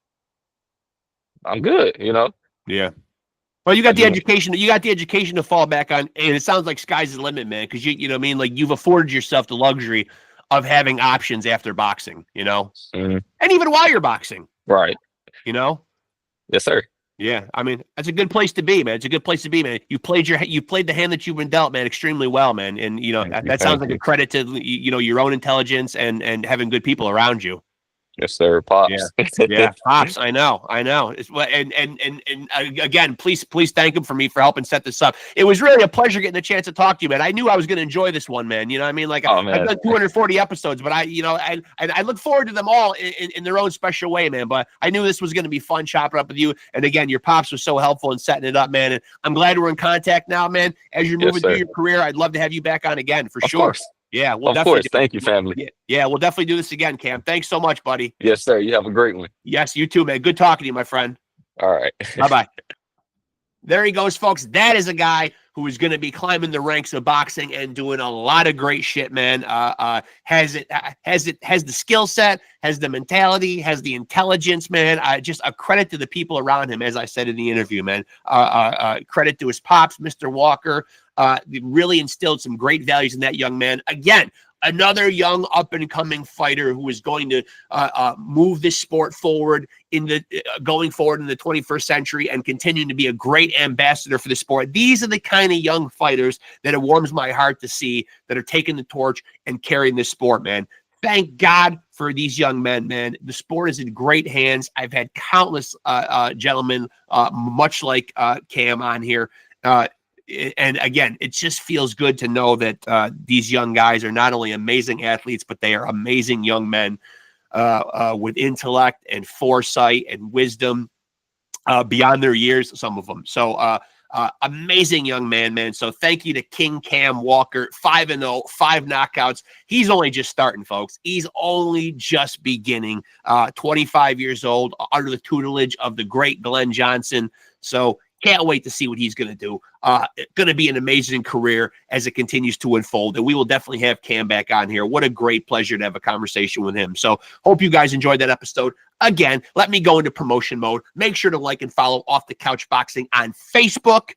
good. Yeah. Well, you got the education. You got the education to fall back on, and it sounds like sky's the limit, man. Because you know what I mean. Like you've afforded yourself the luxury of having options after boxing. And even while you're boxing, right? Yes, sir. Yeah, I mean that's a good place to be, man. It's a good place to be, man. You played the hand that you've been dealt, man, extremely well, man. And that sounds like a credit to your own intelligence and having good people around you. Yes, sir. Pops. Yeah, Pops. I know. And again, please thank him for helping set this up. It was really a pleasure getting the chance to talk to you, man. I knew I was going to enjoy this one, man. You know what I mean? Like I've done 240 episodes, but I look forward to them all in their own special way, man. But I knew this was going to be fun chopping up with you. And again, your Pops was so helpful in setting it up, man. And I'm glad we're in contact now, man. As you're moving through your career, I'd love to have you back on again for sure. Course. Yeah, we'll of course. Thank you, family. Yeah, we'll definitely do this again, Cam. Thanks so much, buddy. Yes, sir. You have a great one. Yes, you too, man. Good talking to you, my friend. All right. Bye-bye. There he goes, folks. That is a guy who is going to be climbing the ranks of boxing and doing a lot of great shit, man. Has the skill set, has the mentality, has the intelligence, man. Just a credit to the people around him, as I said in the interview, man. Credit to his pops, Mr. Walker. Really instilled some great values in that young man. Again, another young up-and-coming fighter who is going to move this sport forward going forward in the 21st century and continuing to be a great ambassador for the sport. These are the kind of young fighters that it warms my heart to see that are taking the torch and carrying this sport, man. Thank God for these young men, man. The sport is in great hands. I've had countless gentlemen, much like Cam on here, and again, it just feels good to know that these young guys are not only amazing athletes, but they are amazing young men with intellect and foresight and wisdom beyond their years, some of them. So amazing young man. So thank you to King Cam Walker, 5-0, 5 knockouts. He's only just starting, folks. He's only just beginning. 25 years old, under the tutelage of the great Glen Johnson. So can't wait to see what he's going to do. Going to be an amazing career as it continues to unfold. And we will definitely have Cam back on here. What a great pleasure to have a conversation with him. So hope you guys enjoyed that episode. Again, let me go into promotion mode. Make sure to like and follow Off the Couch Boxing on Facebook.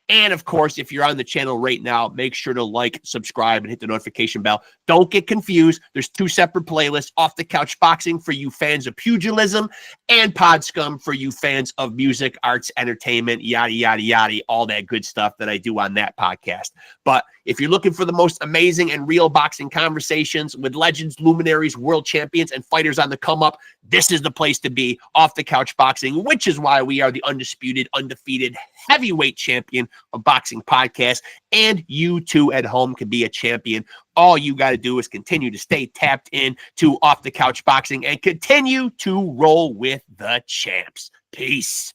And of course, if you're on the channel right now, make sure to like, subscribe, and hit the notification bell. Don't get confused. There's 2 separate playlists: Off the Couch Boxing for you fans of pugilism, and Pod Scum for you fans of music, arts, entertainment, yada, yada, yada, all that good stuff that I do on that podcast. But if you're looking for the most amazing and real boxing conversations with legends, luminaries, world champions, and fighters on the come up, this is the place to be. Off the Couch Boxing, which is why we are the undisputed, undefeated heavyweight champion of boxing podcast. And you too at home can be a champion. All you got to do is continue to stay tapped in to Off the Couch Boxing and continue to roll with the champs. Peace.